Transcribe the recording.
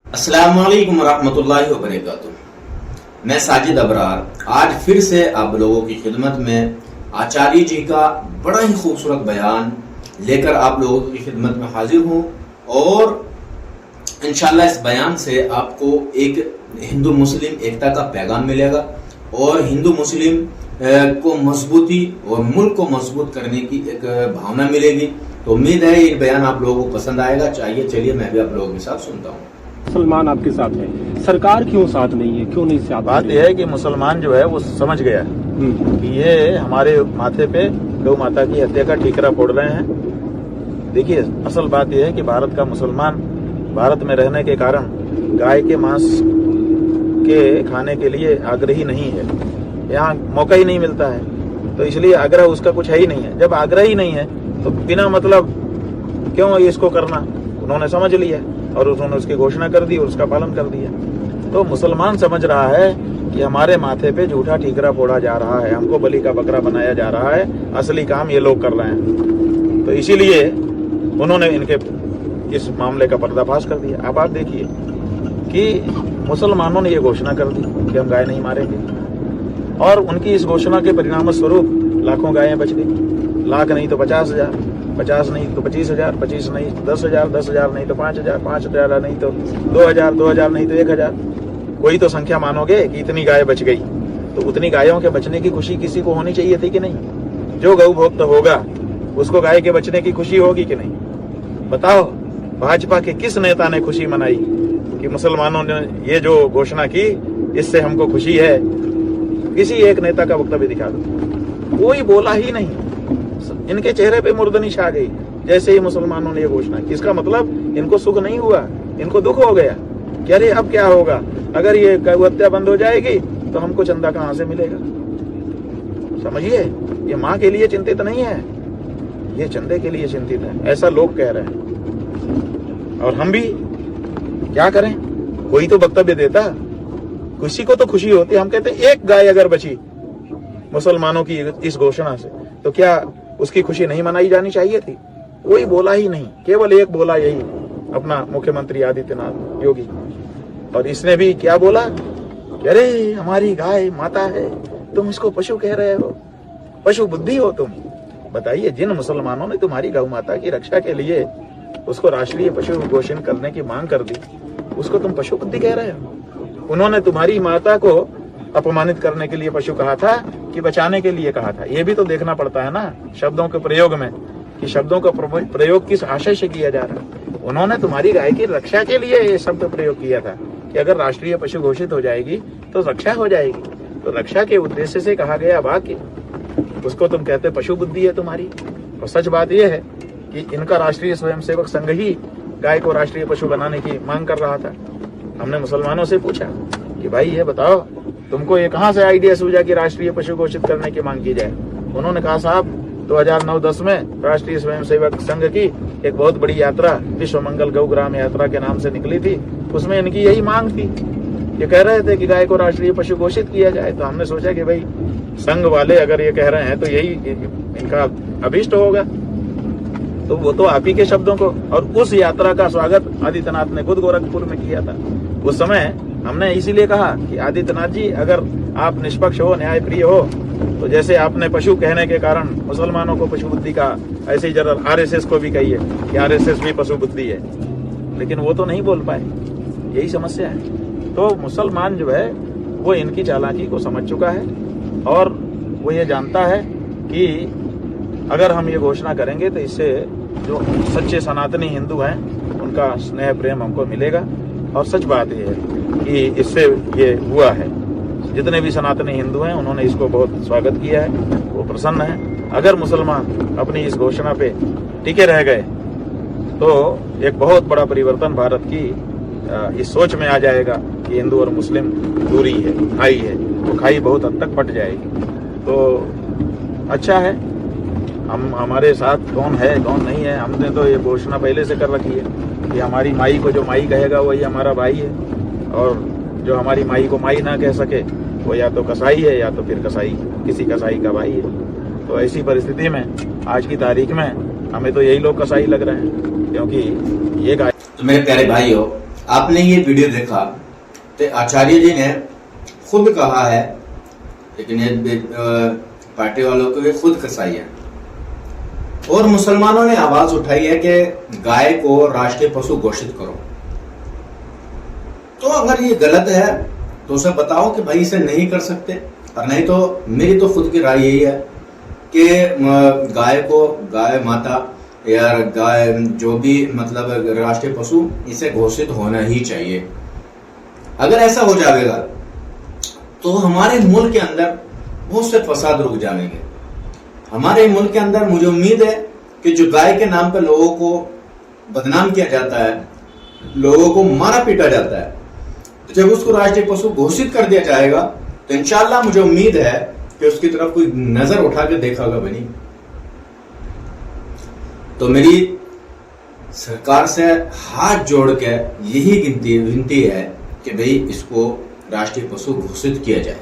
अस्सलामुअलैकुम रहमतुल्लाहि व बरकातुहू। मैं साजिद अबरार आज फिर से आप लोगों की खिदमत में आचार्य जी का बड़ा ही खूबसूरत बयान लेकर आप लोगों की खिदमत में हाजिर हूँ और इंशाल्लाह इस बयान से आपको एक हिंदू मुस्लिम एकता का पैगाम मिलेगा और हिंदू मुस्लिम को मजबूती और मुल्क को मजबूत करने की एक भावना मिलेगी। तो उम्मीद है ये बयान आप लोगों को पसंद आएगा। चलिए मैं भी आप लोगों के साथ सुनता हूँ। मुसलमान आपके साथ है, सरकार क्यों साथ नहीं है, क्यों नहीं साथ? बात यह है कि मुसलमान जो है वो समझ गया कि ये हमारे माथे पे गौ माता की हत्या का ठीकरा फोड़ रहे हैं। देखिए, असल बात यह है कि भारत का मुसलमान भारत में रहने के कारण गाय के मांस के खाने के लिए आग्रही नहीं है, यहाँ मौका ही नहीं मिलता है, तो इसलिए आग्रह उसका कुछ है ही नहीं है। जब आग्रह ही नहीं है तो बिना मतलब क्यों इसको करना, उन्होंने समझ लिया और उन्होंने उसकी घोषणा कर दी और उसका पालन कर दिया। तो मुसलमान समझ रहा है कि हमारे माथे पे झूठा ठीकरा फोड़ा जा रहा है, हमको बलि का बकरा बनाया जा रहा है, असली काम ये लोग कर रहे हैं। तो इसीलिए उन्होंने इनके इस मामले का पर्दाफाश कर दिया। अब आप देखिए कि मुसलमानों ने ये घोषणा कर दी कि हम गाय नहीं मारेंगे और उनकी इस घोषणा के परिणाम स्वरूप लाखों गायें बच गई। लाख नहीं तो 50,000, 50 नहीं तो 25,000, 25 नहीं तो 10,000, 10,000 नहीं तो 5,000, 5,000 नहीं तो 2,000, 2,000 नहीं तो 1,000। कोई तो संख्या मानोगे कि इतनी गाय बच गई, तो उतनी गायों के बचने की खुशी किसी को होनी चाहिए थी कि नहीं? जो गौ भक्त होगा उसको गाय के बचने की खुशी होगी कि नहीं? बताओ, भाजपा के किस नेता ने खुशी मनाई कि मुसलमानों ने ये जो घोषणा की इससे हमको खुशी है? किसी एक नेता का वक्तव्य दिखा दो। कोई बोला ही नहीं। इनके चेहरे पे मुर्दनी छा गई जैसे ही मुसलमानों ने ये घोषणा की। इसका मतलब इनको सुख नहीं हुआ, इनको दुख हो गया कि अरे अब क्या होगा, अगर ये गौ हत्या बंद हो जाएगी तो हमको चंदा कहां से मिलेगा? समझिए, ये माँ के लिए चिंतित नहीं है, ये चंदे के लिए चिंतित है, ऐसा लोग कह रहे हैं। और हम भी क्या करें? कोई तो वक्तव्य देता, किसी को तो खुशी होती। हम कहते एक गाय अगर बची मुसलमानों की इस घोषणा से तो क्या उसकी खुशी नहीं मनाई जानी चाहिए थी? कोई बोला ही नहीं, केवल एक बोला, यही अपना मुख्यमंत्री आदित्यनाथ योगी। और इसने भी क्या बोला कि अरे हमारी गाय माता है, तुम इसको पशु कह रहे हो, पशु बुद्धि हो तुम। बताइए, जिन मुसलमानों ने तुम्हारी गौ माता की रक्षा के लिए उसको राष्ट्रीय पशु घोषित करने की मांग कर दी, उसको तुम पशु बुद्धि कह रहे हो? उन्होंने तुम्हारी माता को अपमानित करने के लिए पशु कहा था कि बचाने के लिए कहा था? ये भी तो देखना पड़ता है ना शब्दों के प्रयोग में, कि शब्दों का प्रयोग किस आशय से किया जा रहा है। उन्होंने तुम्हारी गाय की रक्षा के लिए ये शब्द प्रयोग किया था कि अगर राष्ट्रीय पशु घोषित हो जाएगी तो रक्षा हो जाएगी। तो रक्षा के उद्देश्य से कहा गया वाक्य, उसको तुम कहते पशु बुद्धि है तुम्हारी। और सच बात यह है कि इनका राष्ट्रीय स्वयंसेवक संघ ही गाय को राष्ट्रीय पशु बनाने की मांग कर रहा था। हमने मुसलमानों से पूछा कि भाई ये बताओ, तुमको ये कहां से आइडिया सूझा कि राष्ट्रीय पशु घोषित करने की मांग की जाए? उन्होंने कहा साहब 2009-10 में राष्ट्रीय स्वयंसेवक संघ की एक बहुत बड़ी यात्रा विश्व मंगल गौ ग्राम यात्रा के नाम से निकली थी, उसमें इनकी यही मांग थी। ये कह रहे थे कि गाय को राष्ट्रीय पशु घोषित किया जाए। तो हमने सोचा कि भाई संघ वाले अगर ये कह रहे हैं तो यही इनका अभीष्ट होगा। तो वो तो आप ही के शब्दों को, और उस यात्रा का स्वागत आदित्यनाथ ने खुद गोरखपुर में किया था। उस समय हमने इसीलिए कहा कि आदित्यनाथ जी, अगर आप निष्पक्ष हो, न्याय प्रिय हो, तो जैसे आपने पशु कहने के कारण मुसलमानों को पशु बुद्धि का, ऐसे ही जरा आरएसएस को भी कहिए कि आरएसएस भी पशु बुद्धि है। लेकिन वो तो नहीं बोल पाए, यही समस्या है। तो मुसलमान जो है वो इनकी चालाकी को समझ चुका है और वो ये जानता है कि अगर हम ये घोषणा करेंगे तो इससे जो सच्चे सनातनी हिंदू हैं उनका स्नेह प्रेम हमको मिलेगा। और सच बात ये है कि इससे ये हुआ है। जितने भी सनातनी हिंदू हैं उन्होंने इसको बहुत स्वागत किया है, वो प्रसन्न है। अगर मुसलमान अपनी इस घोषणा पे टिके रह गए तो एक बहुत बड़ा परिवर्तन भारत की इस सोच में आ जाएगा कि हिंदू और मुस्लिम दूरी है, खाई है, तो खाई बहुत हद तक पट जाएगी। तो अच्छा है, हम हमारे साथ कौन है कौन नहीं है, हमने तो ये घोषणा पहले से कर रखी है कि हमारी माई को जो माई कहेगा वही हमारा भाई है, और जो हमारी माई को माई ना कह सके वो या तो कसाई है या तो फिर कसाई किसी कसाई का भाई है। तो ऐसी परिस्थिति में आज की तारीख में हमें तो यही लोग कसाई लग रहे हैं, क्योंकि ये गाय। तो मेरे प्यारे भाइयों, आपने ये वीडियो देखा तो आचार्य जी ने खुद कहा है, लेकिन ये पार्टी वालों को भी खुद कसाई है, और मुसलमानों ने आवाज उठाई है कि गाय को राष्ट्रीय पशु घोषित करो। तो अगर ये गलत है तो उसे बताओ कि भाई इसे नहीं कर सकते, और नहीं तो मेरी तो खुद की राय यही है कि गाय को, गाय माता या गाय जो भी मतलब राष्ट्रीय पशु, इसे घोषित होना ही चाहिए। अगर ऐसा हो जाएगा तो हमारे मुल्क के अंदर बहुत से फसाद रुक जाएंगे। हमारे मुल्क के अंदर मुझे उम्मीद है कि जो गाय के नाम पर लोगों को बदनाम किया जाता है, लोगों को मारा पीटा जाता है, तो जब उसको राष्ट्रीय पशु घोषित कर दिया जाएगा तो इंशाअल्लाह मुझे उम्मीद है कि उसकी तरफ कोई नजर उठा के देखागा बनी। तो मेरी सरकार से हाथ जोड़ के यही विनती है कि भाई इसको राष्ट्रीय पशु घोषित किया जाए।